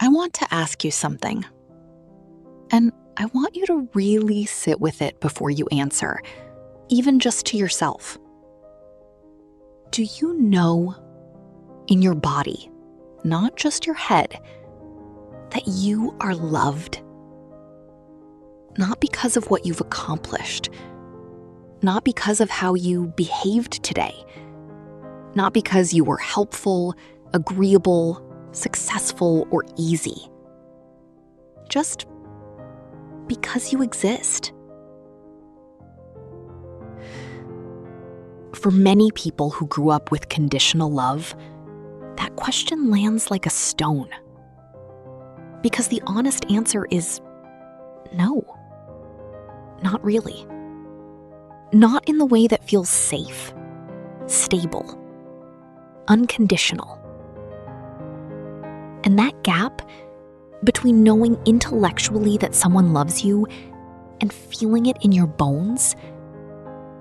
I want to ask you something. And I want you to really sit with it before you answer, even just to yourself. Do you know in your body, not just your head, that you are loved? Not because of what you've accomplished, not because of how you behaved today, not because you were helpful, agreeable, successful, or easy. Just because you exist. For many people who grew up with conditional love, that question lands like a stone. Because the honest answer is no. Not really. Not in the way that feels safe, stable, unconditional. And that gap between knowing intellectually that someone loves you and feeling it in your bones,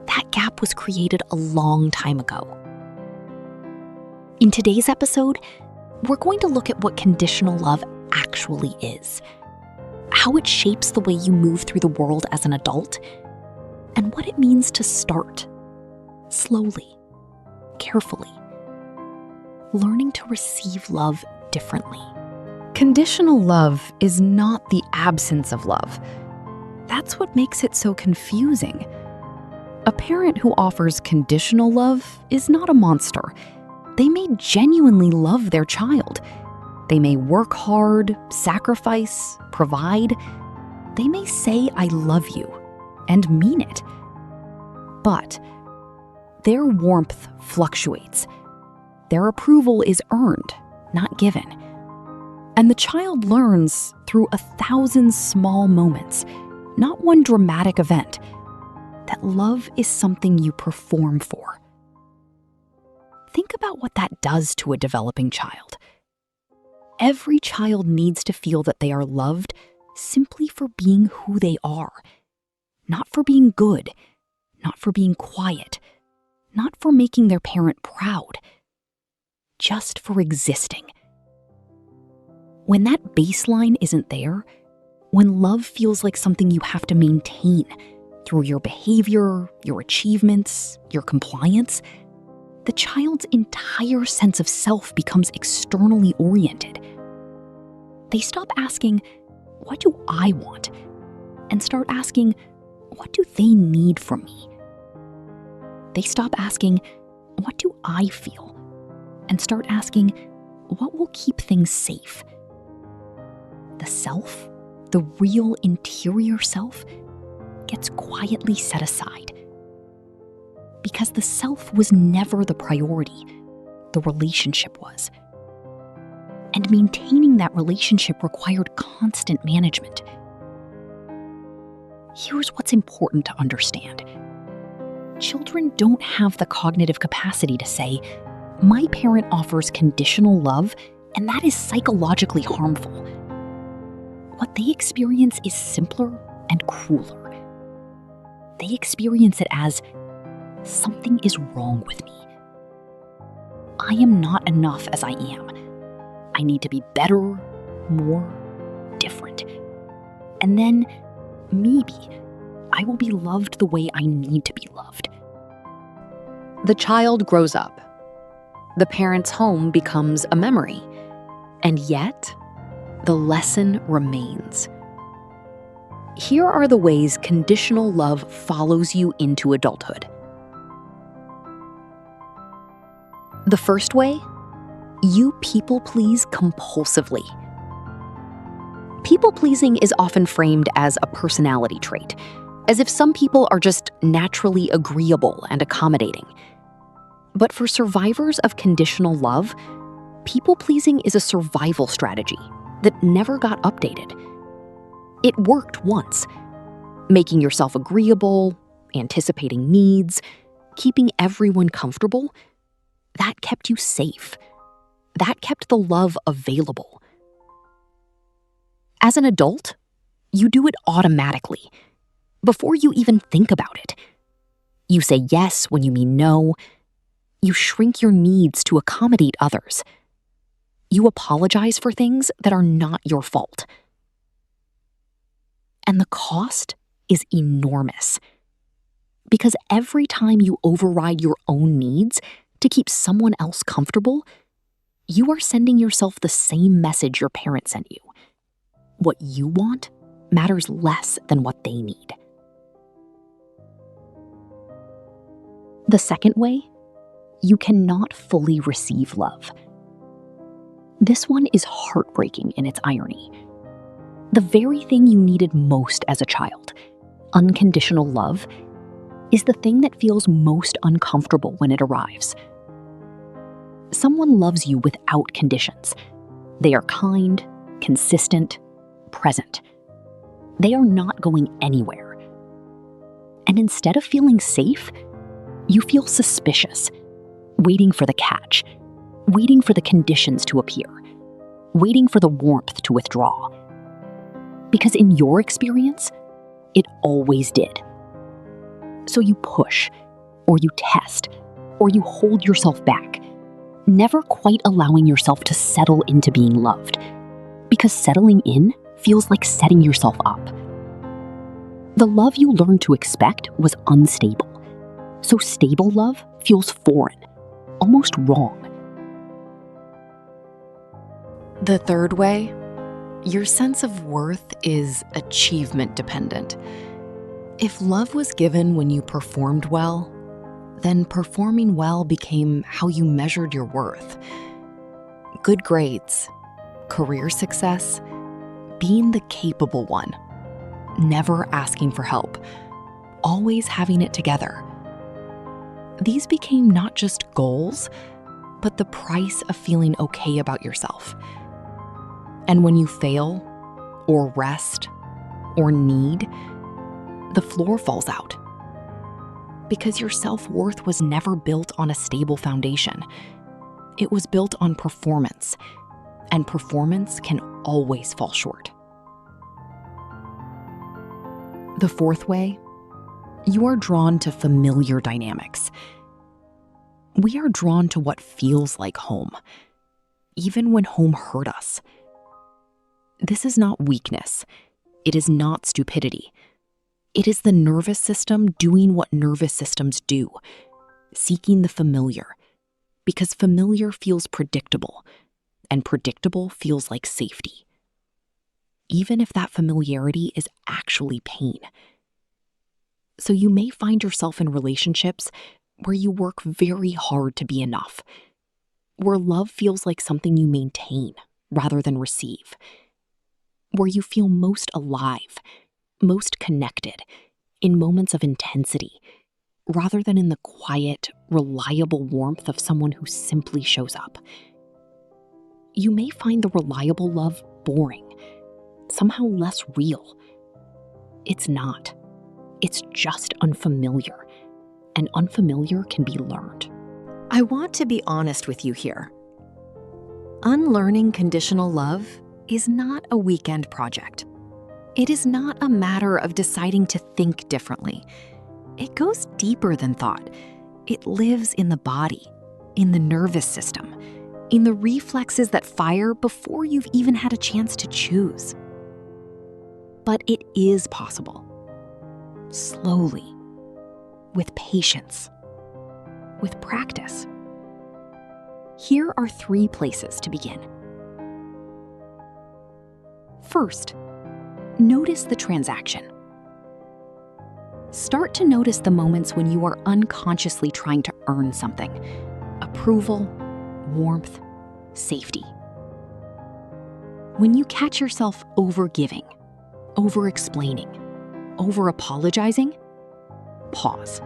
that gap was created a long time ago. In today's episode, we're going to look at what conditional love actually is, how it shapes the way you move through the world as an adult, and what it means to start, slowly, carefully, learning to receive love differently. Conditional love is not the absence of love. That's what makes it so confusing. A parent who offers conditional love is not a monster. They may genuinely love their child. They may work hard, sacrifice, provide. They may say, "I love you," and mean it. But their warmth fluctuates. Their approval is earned, not given. And the child learns through 1,000 small moments, not one dramatic event, that love is something you perform for. Think about what that does to a developing child. Every child needs to feel that they are loved simply for being who they are, not for being good, not for being quiet, not for making their parent proud, just for existing. When that baseline isn't there, when love feels like something you have to maintain through your behavior, your achievements, your compliance, the child's entire sense of self becomes externally oriented. They stop asking, "What do I want?" and start asking, "What do they need from me?" They stop asking, "What do I feel?" and start asking, "What will keep things safe?" The self, the real interior self, gets quietly set aside. Because the self was never the priority, the relationship was. And maintaining that relationship required constant management. Here's what's important to understand. Children don't have the cognitive capacity to say, "My parent offers conditional love, and that is psychologically harmful." What they experience is simpler and crueler. They experience it as, "Something is wrong with me. I am not enough as I am. I need to be better, more, different. And then, maybe, I will be loved the way I need to be loved." The child grows up. The parent's home becomes a memory. And yet, the lesson remains. Here are the ways conditional love follows you into adulthood. The first way, you people-please compulsively. People-pleasing is often framed as a personality trait, as if some people are just naturally agreeable and accommodating. But for survivors of conditional love, people-pleasing is a survival strategy that never got updated. It worked once, making yourself agreeable, anticipating needs, keeping everyone comfortable. That kept you safe. That kept the love available. As an adult, you do it automatically, before you even think about it. You say yes when you mean no. You shrink your needs to accommodate others. You apologize for things that are not your fault. And the cost is enormous. Because every time you override your own needs to keep someone else comfortable, you are sending yourself the same message your parents sent you. What you want matters less than what they need. The second way, you cannot fully receive love. This one is heartbreaking in its irony. The very thing you needed most as a child, unconditional love, is the thing that feels most uncomfortable when it arrives. Someone loves you without conditions. They are kind, consistent, present. They are not going anywhere. And instead of feeling safe, you feel suspicious, waiting for the catch, waiting for the conditions to appear, waiting for the warmth to withdraw. Because in your experience, it always did. So you push, or you test, or you hold yourself back, never quite allowing yourself to settle into being loved. Because settling in feels like setting yourself up. The love you learned to expect was unstable. So stable love feels foreign, almost wrong. The third way, your sense of worth is achievement dependent. If love was given when you performed well, then performing well became how you measured your worth. Good grades, career success, being the capable one, never asking for help, always having it together. These became not just goals, but the price of feeling okay about yourself. And when you fail, or rest, or need, the floor falls out. Because your self-worth was never built on a stable foundation. It was built on performance, and performance can always fall short. The fourth way, you are drawn to familiar dynamics. We are drawn to what feels like home, even when home hurt us. This is not weakness. It is not stupidity. It is the nervous system doing what nervous systems do, seeking the familiar, because familiar feels predictable, and predictable feels like safety, even if that familiarity is actually pain. So you may find yourself in relationships where you work very hard to be enough, where love feels like something you maintain rather than receive, where you feel most alive, most connected in moments of intensity, rather than in the quiet, reliable warmth of someone who simply shows up. You may find the reliable love boring, somehow less real. It's not. It's just unfamiliar, and unfamiliar can be learned. I want to be honest with you here. Unlearning conditional love is not a weekend project. It is not a matter of deciding to think differently. It goes deeper than thought. It lives in the body, in the nervous system, in the reflexes that fire before you've even had a chance to choose. But it is possible. Slowly, with patience, with practice. Here are 3 places to begin. First, notice the transaction. Start to notice the moments when you are unconsciously trying to earn something: approval, warmth, safety. When you catch yourself over-giving, over-explaining, over-apologizing, pause.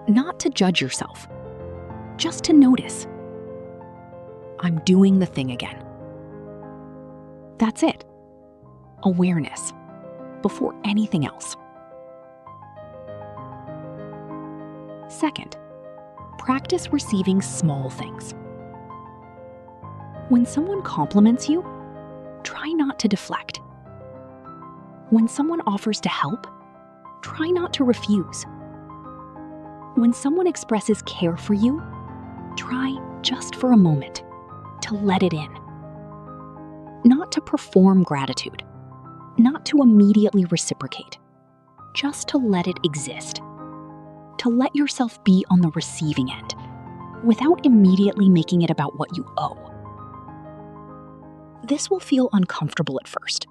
Not to judge yourself, just to notice. I'm doing the thing again. That's it. Awareness, before anything else. Second, practice receiving small things. When someone compliments you, try not to deflect. When someone offers to help, try not to refuse. When someone expresses care for you, try just for a moment to let it in. Not to perform gratitude, not to immediately reciprocate, just to let it exist. To let yourself be on the receiving end, without immediately making it about what you owe. This will feel uncomfortable at first.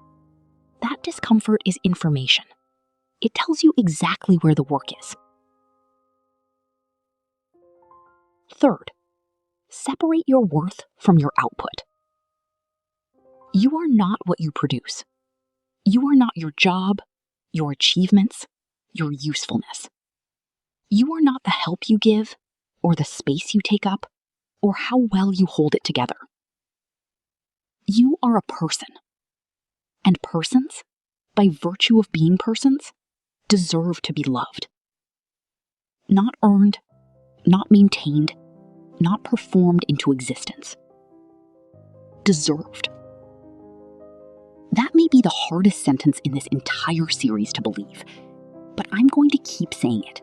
That discomfort is information. It tells you exactly where the work is. Third, separate your worth from your output. You are not what you produce. You are not your job, your achievements, your usefulness. You are not the help you give, or the space you take up, or how well you hold it together. You are a person. And persons, by virtue of being persons, deserve to be loved. Not earned, not maintained, not performed into existence. Deserved. That may be the hardest sentence in this entire series to believe, but I'm going to keep saying it,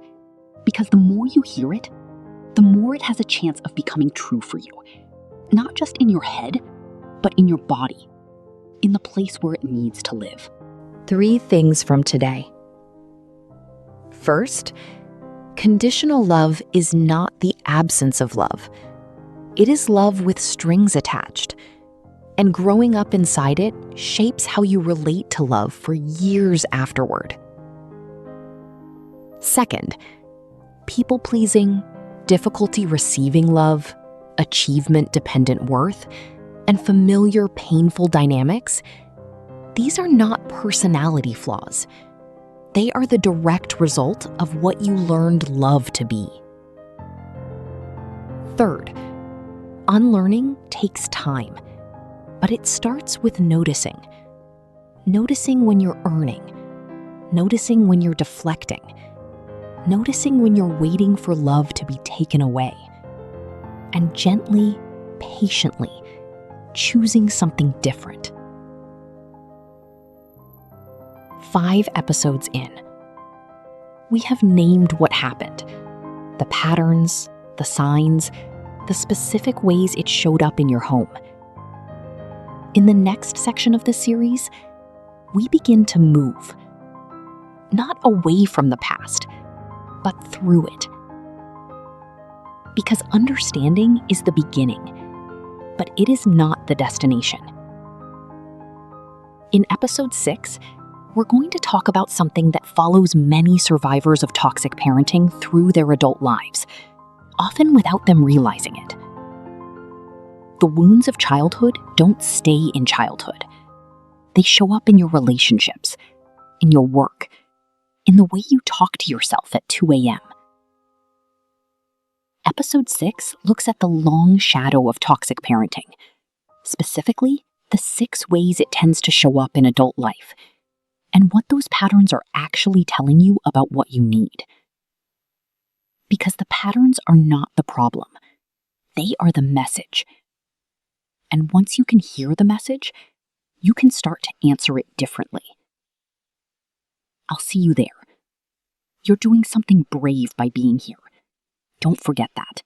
because the more you hear it, the more it has a chance of becoming true for you, not just in your head, but in your body, in the place where it needs to live. 3 things from today. First, conditional love is not the absence of love. It is love with strings attached. And growing up inside it shapes how you relate to love for years afterward. Second, people-pleasing, difficulty receiving love, achievement-dependent worth, and familiar painful dynamics, these are not personality flaws. They are the direct result of what you learned love to be. Third, unlearning takes time, but it starts with noticing. Noticing when you're earning, noticing when you're deflecting, noticing when you're waiting for love to be taken away, and gently, patiently, choosing something different. 5 episodes in, we have named what happened, the patterns, the signs, the specific ways it showed up in your home. In the next section of this series, we begin to move, not away from the past, but through it. Because understanding is the beginning, but it is not the destination. In episode 6, we're going to talk about something that follows many survivors of toxic parenting through their adult lives, often without them realizing it. The wounds of childhood don't stay in childhood. They show up in your relationships, in your work, in the way you talk to yourself at 2 a.m. Episode 6 looks at the long shadow of toxic parenting, specifically the 6 ways it tends to show up in adult life, and what those patterns are actually telling you about what you need. Because the patterns are not the problem. They are the message. And once you can hear the message, you can start to answer it differently. I'll see you there. You're doing something brave by being here. Don't forget that.